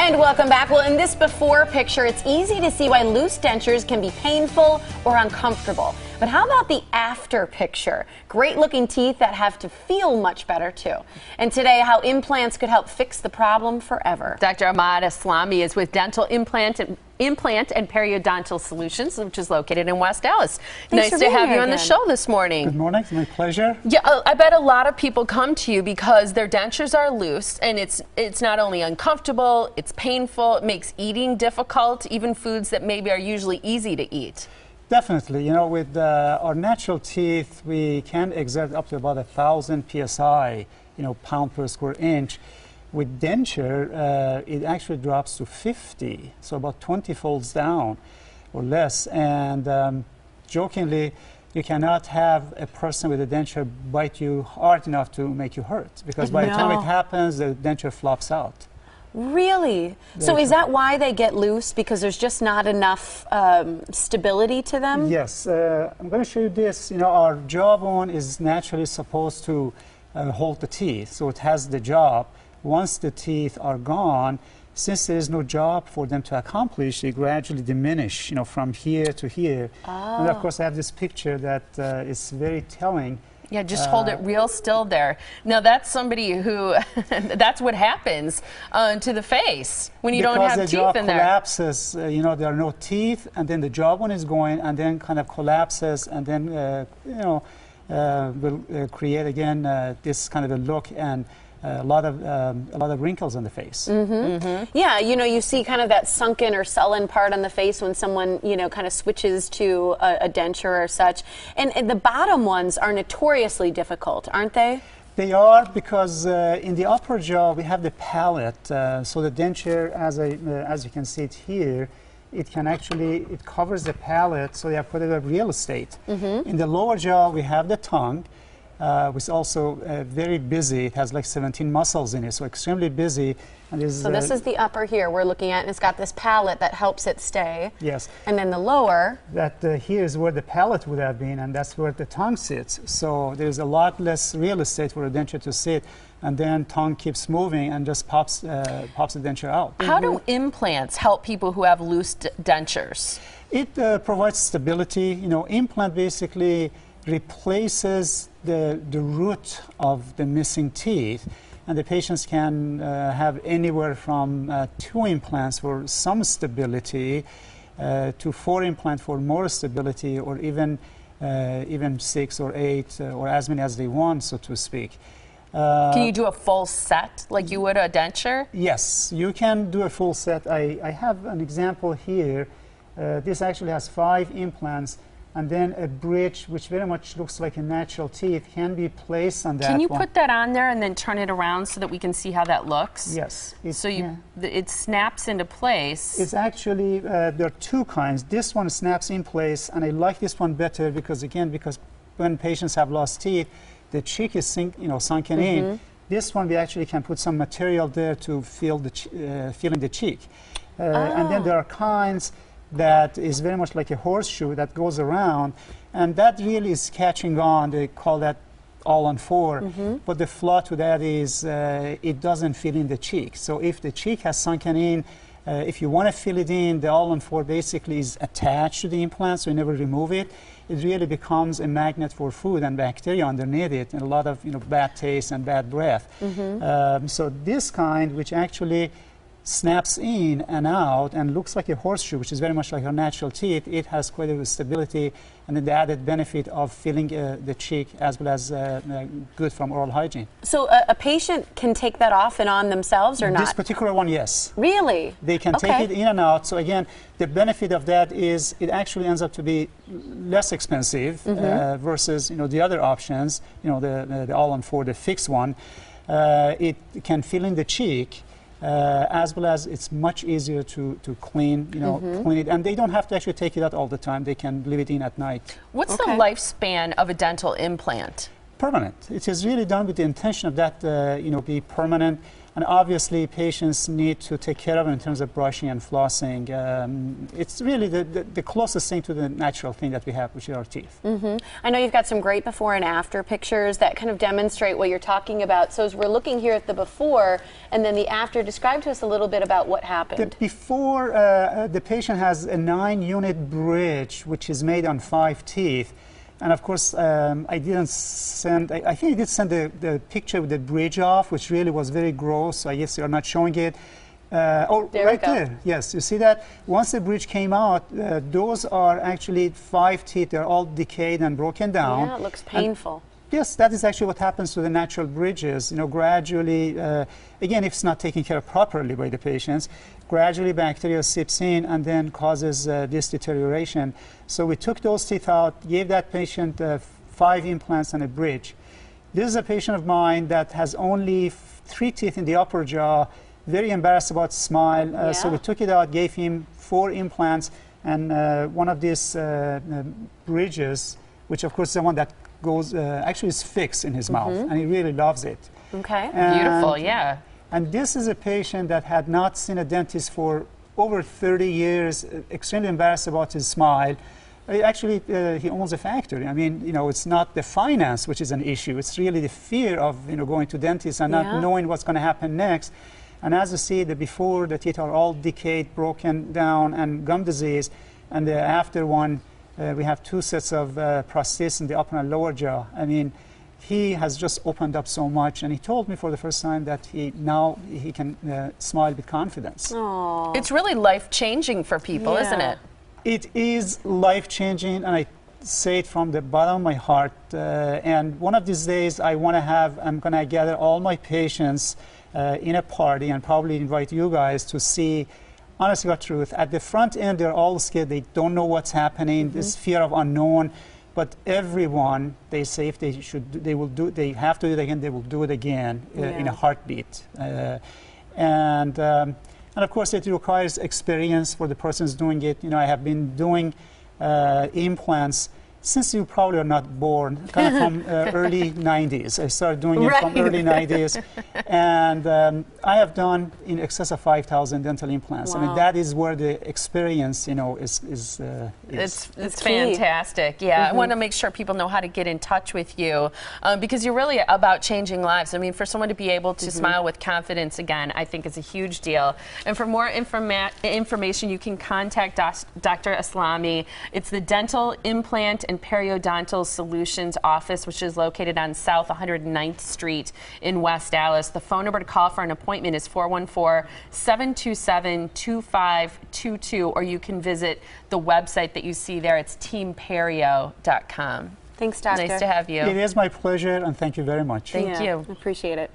And welcome back. Well, in this before picture, it's easy to see why loose dentures can be painful or uncomfortable. But how about the after picture? Great looking teeth that have to feel much better too. And today, how implants could help fix the problem forever. Dr. Ahmad Aslami is with Dental Implant and Periodontal Solutions, which is located in West Dallas. Thanks nice to have you on the show this morning. Good morning. It's my pleasure. Yeah, I bet a lot of people come to you because their dentures are loose, and it's not only uncomfortable, it's painful, it makes eating difficult, even foods that maybe are usually easy to eat. Definitely. You know, with our natural teeth, we can exert up to about 1,000 psi, pound per square inch. With denture, it actually drops to 50, so about 20 folds down or less. And jokingly, you cannot have a person with a denture bite you hard enough to make you hurt, because by the time it happens, the denture flops out. Really? So is that why they get loose? Because there's just not enough stability to them? Yes. I'm going to show you this. Our jawbone is naturally supposed to hold the teeth, so it has the job. Once the teeth are gone, since there is no job for them to accomplish, they gradually diminish, from here to here. Oh. And of course, I have this picture that is very telling. Yeah, just hold it real still there. Now, that's somebody who, that's what happens to the face when you don't have teeth in there. Because the jaw collapses, there are no teeth, and then the jawbone is going, and then kind of collapses, and then, will create again this kind of a look and a lot of wrinkles on the face. Mm-hmm. Mm-hmm. Yeah, you see kind of that sunken or sullen part on the face when someone, kind of switches to a denture or such. And the bottom ones are notoriously difficult, aren't they? They are, because in the upper jaw we have the palate. So the denture, as you can see it here, it covers the palate, so they have put it at real estate. Mm-hmm. In the lower jaw we have the tongue, which is also very busy. It has like 17 muscles in it, so extremely busy. And so this is the upper here we're looking at, and it's got this palate that helps it stay. Yes. And then the lower. That here is where the palate would have been, and that's where the tongue sits. So there's a lot less real estate for a denture to sit, and then tongue keeps moving and just pops the denture out. How do implants help people who have loose dentures? It provides stability. Implant basically replaces the root of the missing teeth, and the patients can have anywhere from 2 implants for some stability to 4 implants for more stability, or even 6 or 8 or as many as they want, so to speak. Can you do a full set like you would a denture? Yes, you can do a full set. I have an example here. This actually has 5 implants, and then a bridge, which very much looks like a natural teeth, can be placed on that. Can you put that on there and then turn it around so that we can see how that looks? Yes. So it snaps into place. It's actually, there are 2 kinds. This one snaps in place, and I like this one better because when patients have lost teeth, the cheek is sunken mm-hmm. in. This one we actually can put some material there to feel in the cheek. And then there are kinds that is very much like a horseshoe that goes around, and that really is catching on. They call that all-on-4. Mm-hmm. But the flaw to that is it doesn't fill in the cheek. So if the cheek has sunken in, if you want to fill it in, the all-on-4 basically is attached to the implant, so you never remove it. It really becomes a magnet for food and bacteria underneath it, and a lot of bad taste and bad breath. Mm-hmm. So this kind, which actually snaps in and out and looks like a horseshoe, which is very much like our natural teeth, it has quite a stability, and then the added benefit of filling the cheek, as well as good from oral hygiene. So a patient can take that off and on themselves or not? This particular one, yes. Really? They can take it in and out. So again, the benefit of that is it actually ends up to be less expensive mm-hmm. Versus the other options, the all-on-4, the fixed one. It can fill in the cheek, as well as it's much easier to clean, mm-hmm. clean it, and they don't have to actually take it out all the time. They can leave it in at night. What's the lifespan of a dental implant? Permanent. It is really done with the intention of that, be permanent. And obviously, patients need to take care of it in terms of brushing and flossing. It's really the closest thing to the natural thing that we have, which is our teeth. I know you've got some great before and after pictures that kind of demonstrate what you're talking about. So as we're looking here at the before and then the after, describe to us a little bit about what happened. The before, the patient has a 9-unit bridge, which is made on 5 teeth. And of course, I didn't send, I think I did send the picture with the bridge off, which really was very gross. So I guess you're not showing it. Oh, there right there. Yes, you see that? Once the bridge came out, those are actually 5 teeth. They're all decayed and broken down. Yeah, it looks painful. Yes, that is actually what happens to the natural bridges. You know, gradually, again, if it's not taken care of properly by the patients, gradually bacteria seeps in and then causes this deterioration. So we took those teeth out, gave that patient 5 implants and a bridge. This is a patient of mine that has only 3 teeth in the upper jaw, very embarrassed about smile. So we took it out, gave him 4 implants and one of these bridges, which of course is the one that goes, actually is fixed in his mouth, and he really loves it. Okay. Beautiful, yeah. And this is a patient that had not seen a dentist for over 30 years, extremely embarrassed about his smile. Actually, he owns a factory. I mean, you know, it's not the finance which is an issue. It's really the fear of, you know, going to dentists and not knowing what's going to happen next. And as you see, the before, the teeth are all decayed, broken down, and gum disease. And the after one, we have 2 sets of prostheses in the upper and lower jaw. I mean, he has just opened up so much, and he told me for the first time that he can smile with confidence. Aww. It's really life-changing for people, isn't it? It is life-changing, and I say it from the bottom of my heart. And one of these days, I'm going to gather all my patients in a party and probably invite you guys to see. Honestly, the truth, at the front end, they're all scared. They don't know what's happening. This fear of unknown. But everyone, they say if they have to do it again, they will do it again in a heartbeat. And of course, it requires experience for the person who's doing it. You know, I have been doing implants since you probably are not born, kind of from early 90s. I started doing it from early 90s. And I have done in excess of 5,000 dental implants. I mean, that is where the experience, you know, is. It's fantastic. Yeah, I want to make sure people know how to get in touch with you because you're really about changing lives. I mean, for someone to be able to smile with confidence again, I think is a huge deal. And for more information, you can contact Dr. Aslami. It's the Dental Implant and Periodontal Solutions office, which is located on South 109th Street in West Dallas. The phone number to call for an appointment is 414-727-2522, or you can visit the website that you see there. It's teamperio.com. Thanks, Doctor. Nice to have you. It is my pleasure, and thank you very much. Thank you. Appreciate it.